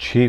6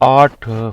8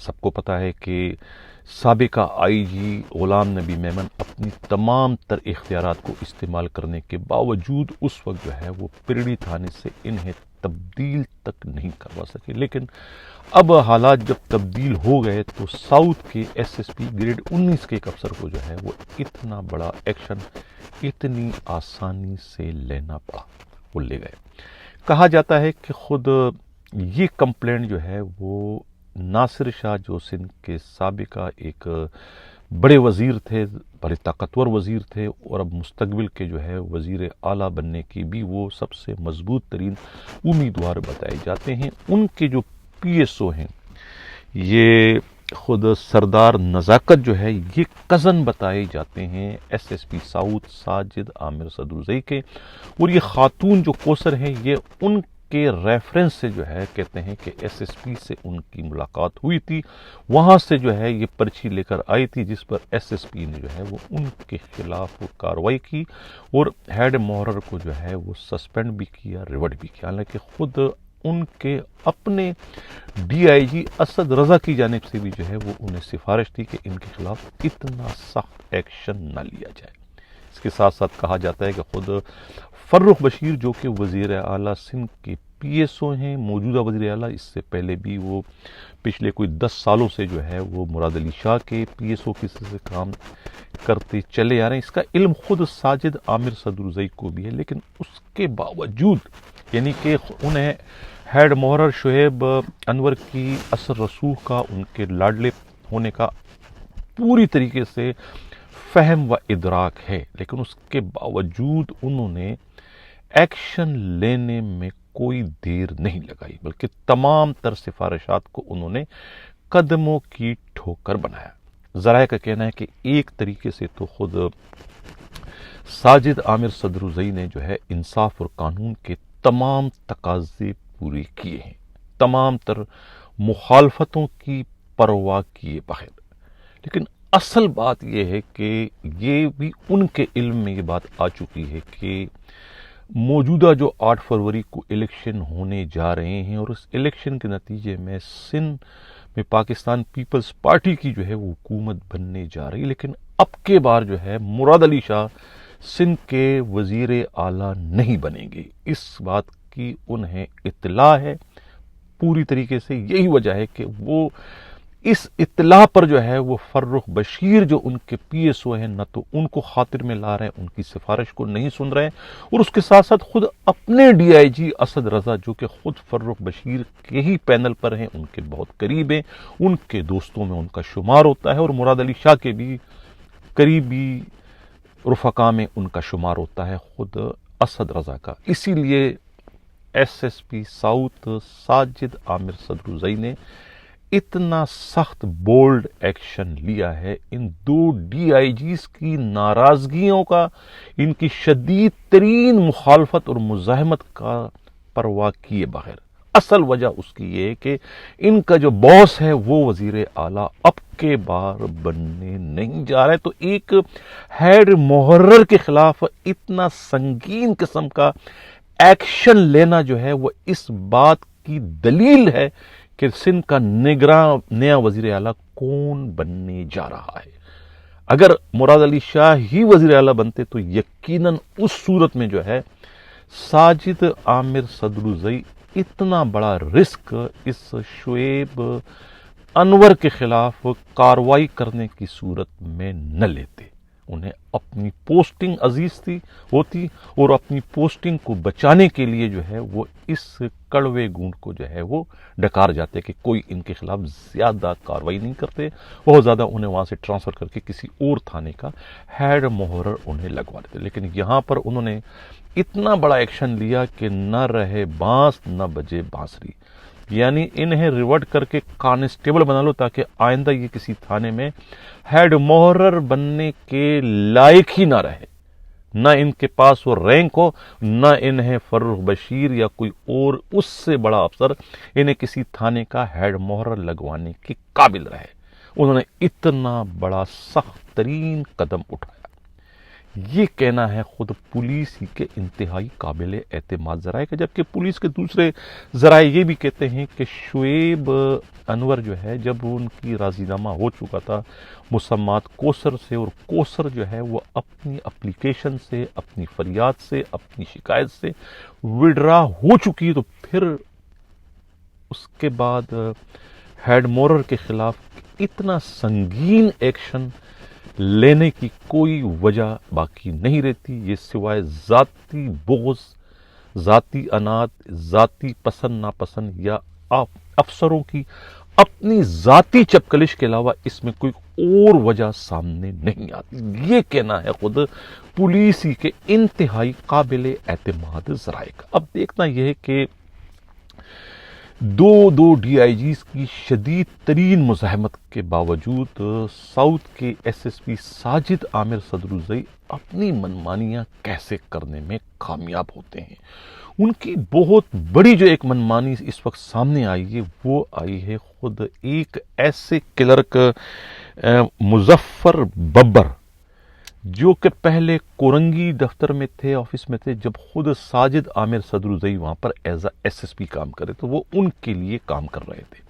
سب کو پتا ہے کہ سابقہ آئی جی غلام نبی میمن اپنی تمام تر اختیارات کو استعمال کرنے کے باوجود اس وقت جو ہے وہ پریڑی تھانے سے انہیں تبدیل تک نہیں کروا سکے، لیکن اب حالات جب تبدیل ہو گئے تو ساؤتھ کے ایس ایس پی گریڈ 19 کے ایک افسر کو جو ہے وہ اتنا بڑا ایکشن اتنی آسانی سے لینا پڑا، وہ لے گئے۔ کہا جاتا ہے کہ خود یہ کمپلینٹ جو ہے وہ ناصر شاہ جو سندھ کے سابقہ ایک بڑے وزیر تھے، بڑے طاقتور وزیر تھے، اور اب مستقبل کے جو ہے وزیر اعلیٰ بننے کی بھی وہ سب سے مضبوط ترین امیدوار بتائے جاتے ہیں، ان کے جو پی ایس او ہیں، یہ خود سردار نزاکت جو ہے یہ کزن بتائے جاتے ہیں S S P south Sajid Aamir Sadozai کے، اور یہ خاتون جو کوثر ہے یہ ان کے ریفرنس سے جو ہے کہتے ہیں کہ ایس ایس پی سے ان کی ملاقات ہوئی تھی، وہاں سے جو ہے یہ پرچی لے کر آئی تھی جس پر ایس ایس پی نے جو ہے وہ ان کے خلاف کارروائی کی اور ہیڈ محرر کو جو ہے وہ سسپینڈ بھی کیا، ریورٹ بھی کیا، حالانکہ خود ان کے اپنے ڈی آئی جی اسد رضا کی جانب سے بھی جو ہے وہ انہیں سفارش تھی کہ ان کے خلاف اتنا سخت ایکشن نہ لیا جائے۔ اس کے ساتھ ساتھ کہا جاتا ہے کہ خود فرخ بشیر جو کہ وزیر اعلیٰ سندھ کے پی ایس او ہیں، موجودہ وزیر اعلیٰ، اس سے پہلے بھی وہ پچھلے کوئی 10 سالوں سے جو ہے وہ مراد علی شاہ کے پی ایس او کی سے کام کرتے چلے آ رہے ہیں، اس کا علم خود ساجد عامر صدروزئی کو بھی ہے، لیکن اس کے باوجود یعنی کہ انہیں ہیڈ محرر شعیب انور کی اثر رسوخ کا، ان کے لاڈلے ہونے کا پوری طریقے سے فہم و ادراک ہے، لیکن اس کے باوجود انہوں نے ایکشن لینے میں کوئی دیر نہیں لگائی، بلکہ تمام تر سفارشات کو انہوں نے قدموں کی ٹھوکر بنایا۔ ذرائع کا کہنا ہے کہ ایک طریقے سے تو خود ساجد عامر صدروزئی نے جو ہے انصاف اور قانون کے تمام تقاضے پورے کیے ہیں، تمام تر مخالفتوں کی پرواہ کیے بغیر، لیکن اصل بات یہ ہے کہ یہ بھی ان کے علم میں یہ بات آ چکی ہے کہ موجودہ جو 8 فروری کو الیکشن ہونے جا رہے ہیں اور اس الیکشن کے نتیجے میں سندھ میں پاکستان پیپلز پارٹی کی جو ہے وہ حکومت بننے جا رہی، لیکن اب کے بار جو ہے مراد علی شاہ سندھ کے وزیر اعلیٰ نہیں بنیں گے، اس بات کی انہیں اطلاع ہے پوری طریقے سے۔ یہی وجہ ہے کہ وہ اس اطلاع پر جو ہے وہ فرخ بشیر جو ان کے پی ایس او ہیں نہ تو ان کو خاطر میں لا رہے ہیں، ان کی سفارش کو نہیں سن رہے ہیں، اور اس کے ساتھ ساتھ خود اپنے ڈی آئی جی اسد رضا جو کہ خود فرخ بشیر کے ہی پینل پر ہیں، ان کے بہت قریب ہیں، ان کے دوستوں میں ان کا شمار ہوتا ہے، اور مراد علی شاہ کے بھی قریبی رفقا میں ان کا شمار ہوتا ہے خود اسد رضا کا۔ اسی لیے S S P south Sajid Aamir Sadozai نے اتنا سخت بولڈ ایکشن لیا ہے ان 2 ڈی آئی جیز کی ناراضگیوں کا، ان کی شدید ترین مخالفت اور مزاحمت کا پرواہ کیے بغیر۔ اصل وجہ اس کی یہ ہے کہ ان کا جو باس ہے وہ وزیر اعلیٰ اب کے بار بننے نہیں جا رہا ہے، تو ایک ہیڈ محرر کے خلاف اتنا سنگین قسم کا ایکشن لینا جو ہے وہ اس بات کی دلیل ہے کہ سندھ کا نگراں نیا وزیر اعلیٰ کون بننے جا رہا ہے۔ اگر مراد علی شاہ ہی وزیر اعلیٰ بنتے تو یقیناً اس صورت میں جو ہے ساجد عامر صدروزئی اتنا بڑا رسک اس شعیب انور کے خلاف کارروائی کرنے کی صورت میں نہ لیتے۔ انہیں اپنی پوسٹنگ عزیز ہوتی اور اپنی پوسٹنگ کو بچانے کے لیے جو ہے وہ اس کڑوے گونٹ کو جو ہے وہ ڈکار جاتے کہ کوئی ان کے خلاف زیادہ کارروائی نہیں کرتے، بہت زیادہ انہیں وہاں سے ٹرانسفر کر کے کسی اور تھانے کا ہیڈ محرر انہیں لگوا دیتے، لیکن یہاں پر انہوں نے اتنا بڑا ایکشن لیا کہ نہ رہے بانس نہ بجے بانسری، یعنی انہیں ریورٹ کر کے کانسٹیبل بنا لو تاکہ آئندہ یہ کسی تھانے میں ہیڈ محرر بننے کے لائق ہی نہ رہے، نہ ان کے پاس وہ رینک ہو، نہ انہیں فرخ بشیر یا کوئی اور اس سے بڑا افسر انہیں کسی تھانے کا ہیڈ محرر لگوانے کے قابل رہے۔ انہوں نے اتنا بڑا سخت ترین قدم اٹھایا۔ یہ کہنا ہے خود پولیس ہی کے انتہائی قابل اعتماد ذرائع کا، جبکہ پولیس کے دوسرے ذرائع یہ بھی کہتے ہیں کہ شعیب انور جو ہے جب ان کی راضی نامہ ہو چکا تھا مسمات کوثر سے، اور کوثر جو ہے وہ اپنی اپلیکیشن سے، اپنی فریاد سے، اپنی شکایت سے وڈرا ہو چکی، تو پھر اس کے بعد ہیڈ مورر کے خلاف اتنا سنگین ایکشن لینے کی کوئی وجہ باقی نہیں رہتی، یہ سوائے ذاتی بغض، ذاتی انات، ذاتی پسند ناپسند یا افسروں کی اپنی ذاتی چپکلش کے علاوہ اس میں کوئی اور وجہ سامنے نہیں آتی۔ یہ کہنا ہے خود پولیس ہی کے انتہائی قابل اعتماد ذرائع کا۔ اب دیکھنا یہ ہے کہ دو ڈی آئی جیز کی شدید ترین مزاحمت کے باوجود ساؤتھ کے ایس ایس پی ساجد عامر صدروزئی اپنی منمانیاں کیسے کرنے میں کامیاب ہوتے ہیں۔ ان کی بہت بڑی جو ایک منمانی اس وقت سامنے آئی ہے وہ آئی ہے خود ایک ایسے کلرک مظفر ببر جو کہ پہلے کورنگی دفتر میں تھے، آفس میں تھے، جب خود ساجد عامر صدروزئی وہاں پر as a S S P کام کرے تو وہ ان کے لیے کام کر رہے تھے۔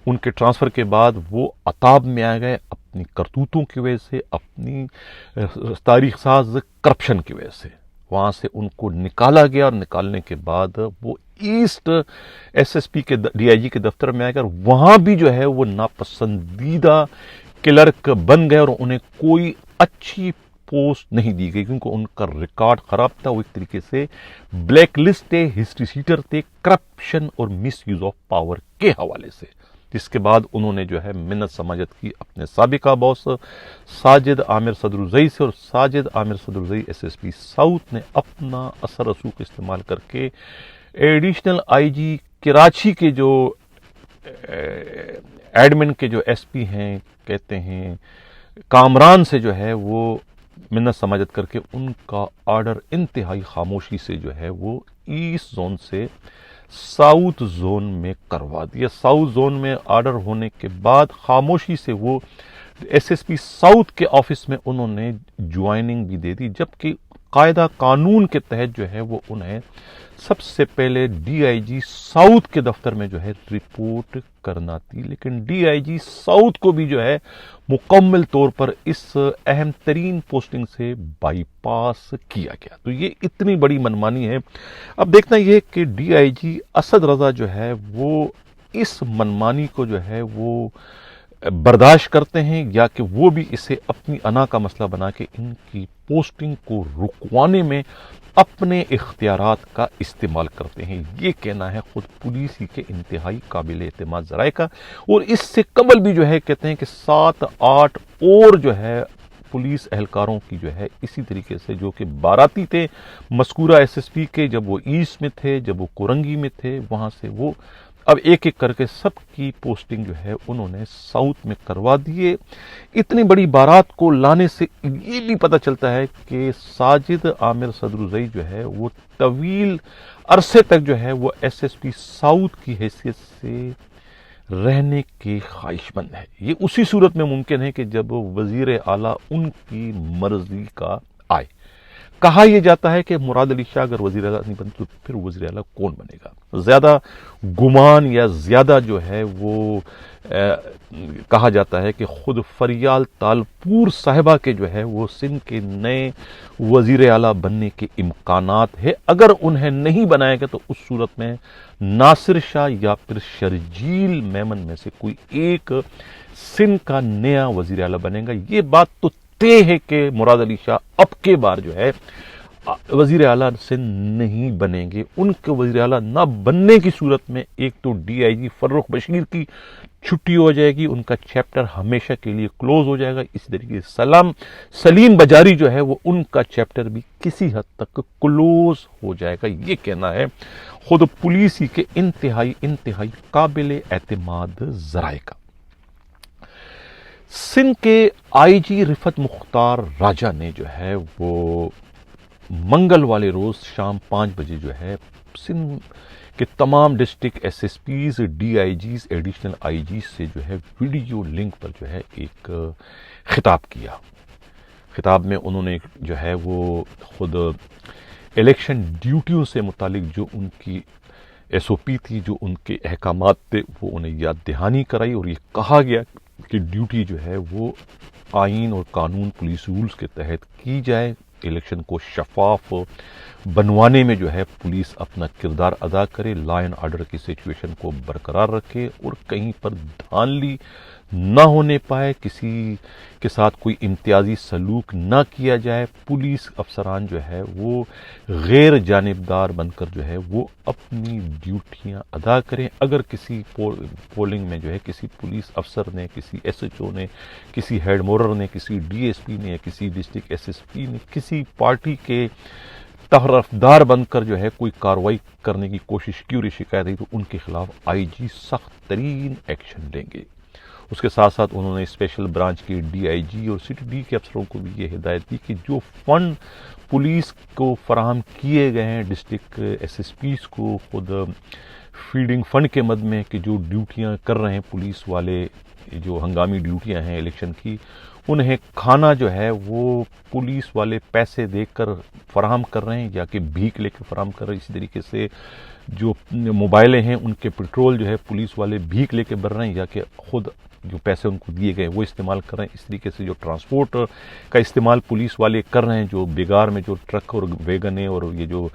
ان کے ٹرانسفر کے بعد وہ عطاب میں آ گئے اپنی کرتوتوں کی وجہ سے، اپنی تاریخ ساز کرپشن کی وجہ سے، وہاں سے ان کو نکالا گیا، اور نکالنے کے بعد وہ ایسٹ ایس ایس پی کے ڈی آئی جی کے دفتر میں آ گئے، اور وہاں بھی جو ہے وہ ناپسندیدہ کلرک بن گئے، اور انہیں کوئی اچھی پوسٹ نہیں دی گئی کیونکہ ان کا ریکارڈ خراب تھا، وہ ایک طریقے سے بلیک لسٹ تھے، ہسٹری سیٹر تھے، کرپشن اور مس یوز آف پاور کے حوالے سے، جس کے بعد انہوں نے جو ہے منت سماجت کی اپنے سابقہ باس ساجد عامر صدروزئی سے، اور Sajid Aamir صدروزئی S S P south نے اپنا اثر رسوخ استعمال کر کے ایڈیشنل آئی جی کراچی کے جو ایڈمن کے جو ایس پی ہیں کہتے ہیں کامران سے جو ہے وہ منت سماجت کر کے ان کا آرڈر انتہائی خاموشی سے جو ہے وہ ایسٹ زون سے ساؤتھ زون میں کروا دیا۔ ساؤتھ زون میں آرڈر ہونے کے بعد خاموشی سے وہ ایس ایس پی ساؤتھ کے آفس میں انہوں نے جوائننگ بھی دے دی، جبکہ قاعدہ قانون کے تحت جو ہے وہ انہیں سب سے پہلے ڈی آئی جی ساؤتھ کے دفتر میں جو ہے رپورٹ کرنا تھی، لیکن ڈی آئی جی ساؤتھ کو بھی جو ہے مکمل طور پر اس اہم ترین پوسٹنگ سے بائی پاس کیا گیا۔ تو یہ اتنی بڑی منمانی ہے۔ اب دیکھنا یہ کہ ڈی آئی جی اسد رضا جو ہے وہ اس منمانی کو جو ہے وہ برداشت کرتے ہیں، یا کہ وہ بھی اسے اپنی انا کا مسئلہ بنا کے ان کی پوسٹنگ کو رکوانے میں اپنے اختیارات کا استعمال کرتے ہیں۔ یہ کہنا ہے خود پولیس ہی کے انتہائی قابل اعتماد ذرائع کا، اور اس سے قبل بھی جو ہے کہتے ہیں کہ 7-8 اور جو ہے پولیس اہلکاروں کی جو ہے اسی طریقے سے جو کہ باراتی تھے مذکورہ ایس ایس پی کے، جب وہ ایسٹ میں تھے، جب وہ کورنگی میں تھے، وہاں سے وہ اب ایک ایک کر کے سب کی پوسٹنگ جو ہے انہوں نے ساؤتھ میں کروا دیے۔ اتنی بڑی بارات کو لانے سے یہ بھی پتہ چلتا ہے کہ ساجد عامر صدروزئی جو ہے وہ طویل عرصے تک جو ہے وہ ایس ایس پی ساؤتھ کی حیثیت سے رہنے کے خواہش مند ہے۔ یہ اسی صورت میں ممکن ہے کہ جب وزیر اعلیٰ ان کی مرضی کا آئے۔ کہا یہ جاتا ہے کہ مراد علی شاہ اگر وزیر اعلیٰ نہیں بنتے تو پھر وزیر اعلیٰ کون بنے گا؟ زیادہ گمان یا زیادہ جو ہے وہ کہا جاتا ہے کہ خود فریال تالپور صاحبہ کے جو ہے وہ سندھ کے نئے وزیر اعلیٰ بننے کے امکانات ہے۔ اگر انہیں نہیں بنایا گیا تو اس صورت میں ناصر شاہ یا پھر شرجیل میمن میں سے کوئی ایک سندھ کا نیا وزیر اعلیٰ بنے گا۔ یہ بات تو طے ہے کہ مراد علی شاہ اب کے بار جو ہے وزیر اعلیٰ سے نہیں بنیں گے۔ ان کے وزیر اعلیٰ نہ بننے کی صورت میں ایک تو ڈی آئی جی فرخ بشیر کی چھٹی ہو جائے گی، ان کا چیپٹر ہمیشہ کے لیے کلوز ہو جائے گا، اسی طریقے سے سلیم بجاری جو ہے وہ ان کا چیپٹر بھی کسی حد تک کلوز ہو جائے گا۔ یہ کہنا ہے خود پولیس ہی کے انتہائی قابل اعتماد ذرائع کا۔ سندھ کے آئی جی رفت مختار راجہ نے جو ہے وہ منگل والے روز شام 5 بجے جو ہے سندھ کے تمام district S S Ps, D I Gs, additional I Gs سے جو ہے ویڈیو لنک پر جو ہے ایک خطاب کیا۔ خطاب میں انہوں نے جو ہے وہ خود الیکشن ڈیوٹیوں سے متعلق جو ان کی ایس او پی تھی، جو ان کے احکامات تھے، وہ انہیں یاد دہانی کرائی، اور یہ کہا گیا کہ ڈیوٹی جو ہے وہ آئین اور قانون پولیس رولز کے تحت کی جائے، الیکشن کو شفاف بنوانے میں جو ہے پولیس اپنا کردار ادا کرے، لا اینڈ آرڈر کی سچویشن کو برقرار رکھے اور کہیں پر دھاندلی نہ ہونے پائے، کسی کے ساتھ کوئی امتیازی سلوک نہ کیا جائے، پولیس افسران جو ہے وہ غیر جانبدار بن کر جو ہے وہ اپنی ڈیوٹیاں ادا کریں۔ اگر کسی پولنگ میں جو ہے کسی پولیس افسر نے، کسی ایس ایچ او نے، کسی ہیڈ مورر نے، کسی ڈی ایس پی نے یا کسی ڈسٹرکٹ ایس ایس پی نے کسی پارٹی کے طرفدار بن کر جو ہے کوئی کارروائی کرنے کی کوشش کی اور شکایت ہے تو ان کے خلاف آئی جی سخت ترین ایکشن لیں گے۔ اس کے ساتھ ساتھ انہوں نے اسپیشل برانچ کے ڈی آئی جی اور سٹی ڈی کے افسروں کو بھی یہ ہدایت دی کہ جو فنڈ پولیس کو فراہم کیے گئے ہیں، ڈسٹرکٹ ایس ایس پیز کو خود فیڈنگ فنڈ کے مد میں کہ جو ڈیوٹیاں کر رہے ہیں پولیس والے، جو ہنگامی ڈیوٹیاں ہیں الیکشن کی، انہیں کھانا جو ہے وہ پولیس والے پیسے دے کر فراہم کر رہے ہیں یا کہ بھیک لے کے فراہم کر رہے ہیں۔ اسی طریقے سے جو موبائلیں ہیں ان کے پیٹرول جو ہے پولیس والے بھیک لے کے بھر رہے ہیں یا کہ خود جو پیسے ان کو دیے گئے وہ استعمال کر رہے ہیں۔ اس طریقے سے جو ٹرانسپورٹ کا استعمال پولیس والے کر رہے ہیں، جو بگار میں جو ٹرک اور ویگنیں اور یہ جو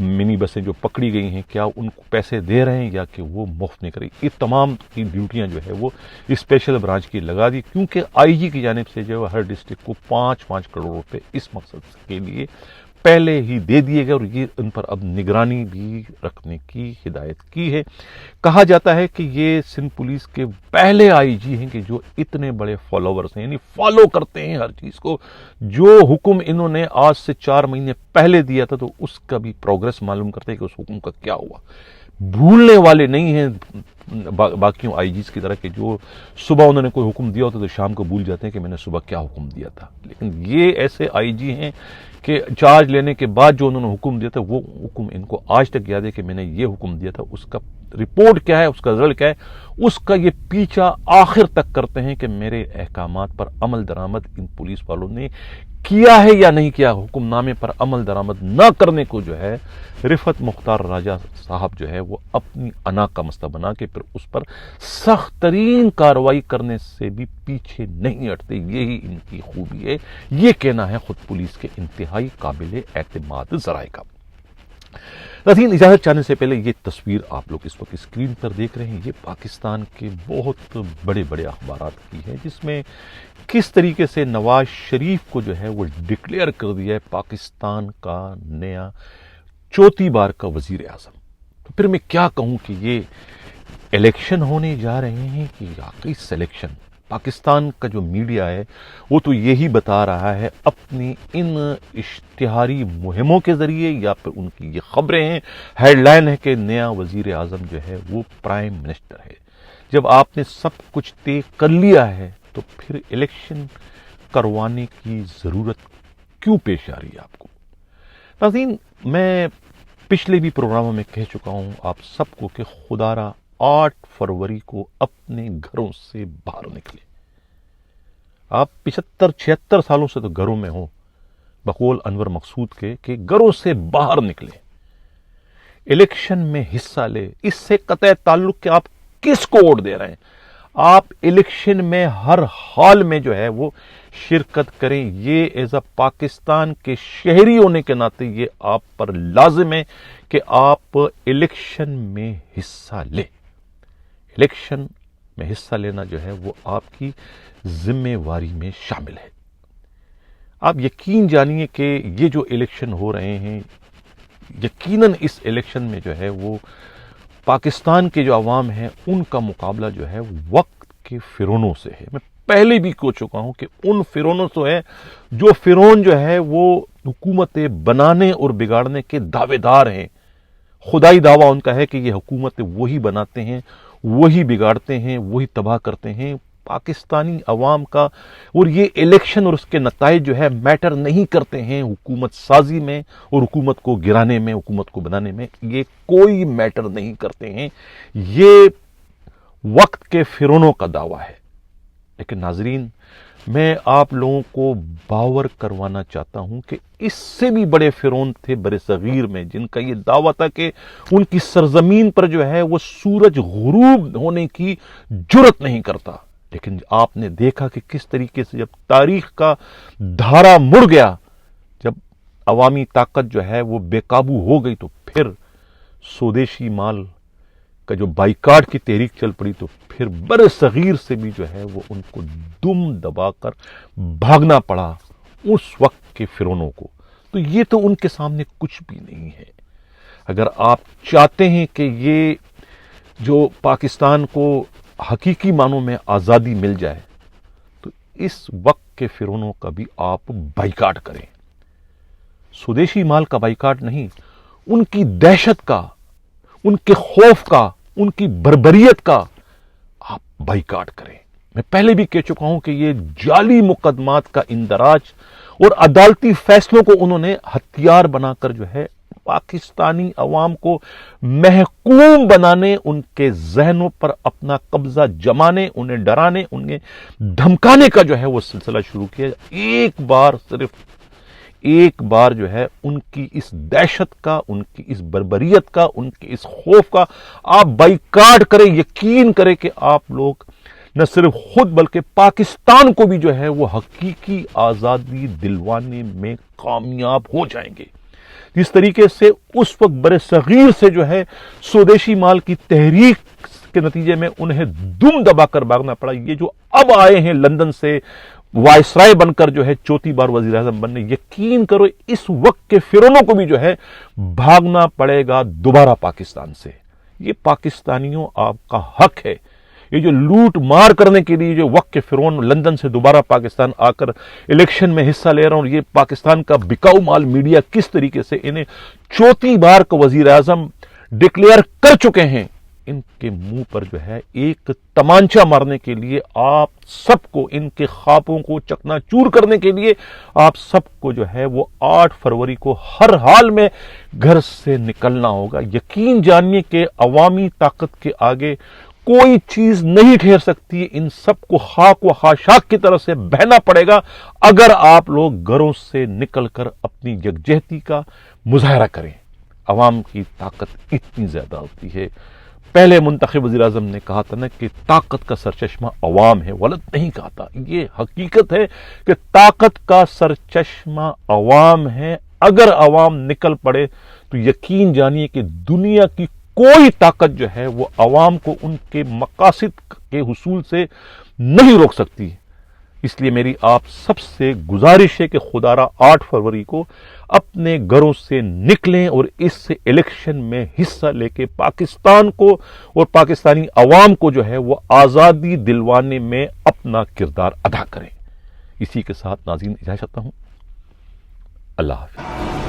منی بسیں جو پکڑی گئی ہیں، کیا ان کو پیسے دے رہے ہیں یا کہ وہ مفت نہیں کر رہی۔ یہ تمام کی ڈیوٹیاں جو ہے وہ اسپیشل برانچ کی لگا دی، کیونکہ آئی جی کی جانب سے جو ہر ڈسٹرکٹ کو 5 کروڑ روپے اس مقصد کے لیے پہلے ہی دے دیے گئے اور یہ ان پر اب نگرانی بھی رکھنے کی ہدایت کی ہے۔ کہا جاتا ہے کہ یہ سندھ پولیس کے پہلے آئی جی ہیں کہ جو اتنے بڑے فالوورز ہیں، یعنی فالو کرتے ہیں ہر چیز کو۔ جو حکم انہوں نے آج سے 4 مہینے پہلے دیا تھا تو اس کا بھی پروگریس معلوم کرتے ہیں کہ اس حکم کا کیا ہوا۔ بھولنے والے نہیں ہیں باقیوں آئی جیز کی طرح کہ جو صبح انہوں نے کوئی حکم دیا ہوتا تو شام کو بھول جاتے ہیں کہ میں نے صبح کیا حکم دیا تھا، لیکن یہ ایسے آئی جی ہیں کہ چارج لینے کے بعد جو انہوں نے حکم دیا تھا وہ حکم ان کو آج تک یاد ہے کہ میں نے یہ حکم دیا تھا، اس کا رپورٹ کیا ہے، اس کا رزلٹ کیا ہے، اس کا یہ پیچھا آخر تک کرتے ہیں کہ میرے احکامات پر عمل درآمد ان پولیس والوں نے کیا ہے یا نہیں کیا۔ حکم نامے پر عمل درآمد نہ کرنے کو جو ہے رفعت مختار راجہ صاحب جو ہے وہ اپنی انا کا مسئلہ بنا کے پھر اس پر سخت ترین کارروائی کرنے سے بھی پیچھے نہیں ہٹتے۔ یہی ان کی خوبی ہے، یہ کہنا ہے خود پولیس کے انتہائی قابل اعتماد ذرائع کا۔ ناظرین، اجازت چاہنے سے پہلے یہ تصویر آپ لوگ اس وقت اسکرین پر دیکھ رہے ہیں، یہ پاکستان کے بہت بڑے بڑے اخبارات کی ہے، جس میں کس طریقے سے نواز شریف کو جو ہے وہ ڈکلیئر کر دیا ہے پاکستان کا نیا چوتھی بار کا وزیر اعظم۔ تو پھر میں کیا کہوں کہ یہ الیکشن ہونے جا رہے ہیں کہ واقعی سلیکشن۔ پاکستان کا جو میڈیا ہے وہ تو یہی بتا رہا ہے اپنی ان اشتہاری مہموں کے ذریعے یا پھر ان کی یہ خبریں ہیں، ہیڈ لائن ہے کہ نیا وزیر اعظم جو ہے وہ پرائم منسٹر ہے۔ جب آپ نے سب کچھ طے کر لیا ہے تو پھر الیکشن کروانے کی ضرورت کیوں پیش آ رہی ہے آپ کو؟ ناظرین، میں پچھلے بھی پروگراموں میں کہہ چکا ہوں آپ سب کو کہ خدا را 8 فروری کو اپنے گھروں سے باہر نکلے۔ آپ 75-76 سالوں سے تو گھروں میں ہوں، بقول انور مقصود کے کہ گھروں سے باہر نکلے، الیکشن میں حصہ لے۔ اس سے قطع تعلق کہ آپ کس کو ووٹ دے رہے ہیں، آپ الیکشن میں ہر حال میں جو ہے وہ شرکت کریں۔ یہ ایز اے پاکستان کے شہری ہونے کے ناطے یہ آپ پر لازم ہے کہ آپ الیکشن میں حصہ لیں۔ الیکشن میں حصہ لینا جو ہے وہ آپ کی ذمہ واری میں شامل ہے۔ آپ یقین جانیے کہ یہ جو الیکشن ہو رہے ہیں، یقیناً اس الیکشن میں جو ہے وہ پاکستان کے جو عوام ہیں ان کا مقابلہ جو ہے وقت کے فرعونوں سے ہے۔ میں پہلے بھی کہہ چکا ہوں کہ ان فرعونوں سے ہے جو فرعون جو ہے وہ حکومتیں بنانے اور بگاڑنے کے دعوے دار ہیں۔ خدائی دعویٰ ان کا ہے کہ یہ حکومتیں وہی بناتے ہیں، وہی بگاڑتے ہیں، وہی تباہ کرتے ہیں۔ پاکستانی عوام کا اور یہ الیکشن اور اس کے نتائج جو ہے میٹر نہیں کرتے ہیں حکومت سازی میں اور حکومت کو گرانے میں، حکومت کو بنانے میں، یہ کوئی میٹر نہیں کرتے ہیں۔ یہ وقت کے فرعونوں کا دعویٰ ہے۔ لیکن ناظرین، میں آپ لوگوں کو باور کروانا چاہتا ہوں کہ اس سے بھی بڑے فرعون تھے برِ صغیر میں، جن کا یہ دعویٰ تھا کہ ان کی سرزمین پر جو ہے وہ سورج غروب ہونے کی جرت نہیں کرتا۔ لیکن آپ نے دیکھا کہ کس طریقے سے جب تاریخ کا دھارا مڑ گیا، جب عوامی طاقت جو ہے وہ بے قابو ہو گئی، تو پھر سودیشی مال کا جو بائیکاٹ کی تحریک چل پڑی، تو پھر برِ صغیر سے بھی جو ہے وہ ان کو دم دبا کر بھاگنا پڑا اس وقت کے فرعونوں کو۔ تو یہ تو ان کے سامنے کچھ بھی نہیں ہے۔ اگر آپ چاہتے ہیں کہ یہ جو پاکستان کو حقیقی معنوں میں آزادی مل جائے، تو اس وقت کے فرعونوں کا بھی آپ بائیکاٹ کریں۔ سودیشی مال کا بائیکاٹ نہیں، ان کی دہشت کا، ان کے خوف کا، ان کی بربریت کا آپ بائیکاٹ کریں۔ میں پہلے بھی کہہ چکا ہوں کہ یہ جعلی مقدمات کا اندراج اور عدالتی فیصلوں کو انہوں نے ہتھیار بنا کر جو ہے پاکستانی عوام کو محکوم بنانے، ان کے ذہنوں پر اپنا قبضہ جمانے، انہیں ڈرانے، انہیں دھمکانے کا جو ہے وہ سلسلہ شروع کیا۔ ایک بار جو ہے ان کی اس دہشت کا، ان کی اس بربریت کا، ان کے اس خوف کا آپ بائیکاٹ کریں۔ یقین کریں کہ آپ لوگ نہ صرف خود بلکہ پاکستان کو بھی جو ہے وہ حقیقی آزادی دلوانے میں کامیاب ہو جائیں گے۔ جس طریقے سے اس وقت برِ صغیر سے جو ہے سودیشی مال کی تحریک کے نتیجے میں انہیں دم دبا کر بھاگنا پڑا، یہ جو اب آئے ہیں لندن سے وائسرائے بن کر جو ہے چوتھی بار وزیر اعظم بننے، یقین کرو اس وقت کے فرعونوں کو بھی جو ہے بھاگنا پڑے گا دوبارہ پاکستان سے۔ یہ پاکستانیوں آپ کا حق ہے۔ یہ جو لوٹ مار کرنے کے لیے جو وقت کے فرعون لندن سے دوبارہ پاکستان آ کر الیکشن میں حصہ لے رہا ہوں، یہ پاکستان کا بکاؤ مال میڈیا کس طریقے سے انہیں چوتھی بار کا وزیر اعظم ڈکلیئر کر چکے ہیں، ان کے منہ پر جو ہے ایک تمانچہ مارنے کے لیے آپ سب کو، ان کے خوابوں کو چکنا چور کرنے کے لیے آپ سب کو جو ہے وہ 8 فروری کو ہر حال میں گھر سے نکلنا ہوگا۔ یقین جانیے کہ عوامی طاقت کے آگے کوئی چیز نہیں ٹھہر سکتی۔ ان سب کو خاک و خاشاک کی طرف سے بہنا پڑے گا اگر آپ لوگ گھروں سے نکل کر اپنی یکجہتی کا مظاہرہ کریں۔ عوام کی طاقت اتنی زیادہ ہوتی ہے۔ پہلے منتخب وزیر اعظم نے کہا تھا نا کہ طاقت کا سرچشمہ عوام ہے، غلط نہیں کہا تھا۔ یہ حقیقت ہے کہ طاقت کا سرچشمہ عوام ہے۔ اگر عوام نکل پڑے تو یقین جانیے کہ دنیا کی کوئی طاقت جو ہے وہ عوام کو ان کے مقاصد کے حصول سے نہیں روک سکتی۔ اس لیے میری آپ سب سے گزارش ہے کہ خدارا 8 فروری کو اپنے گھروں سے نکلیں اور اس الیکشن میں حصہ لے کے پاکستان کو اور پاکستانی عوام کو جو ہے وہ آزادی دلوانے میں اپنا کردار ادا کریں۔ اسی کے ساتھ ناظرین اجازت چاہتا ہوں۔ اللہ حافظ۔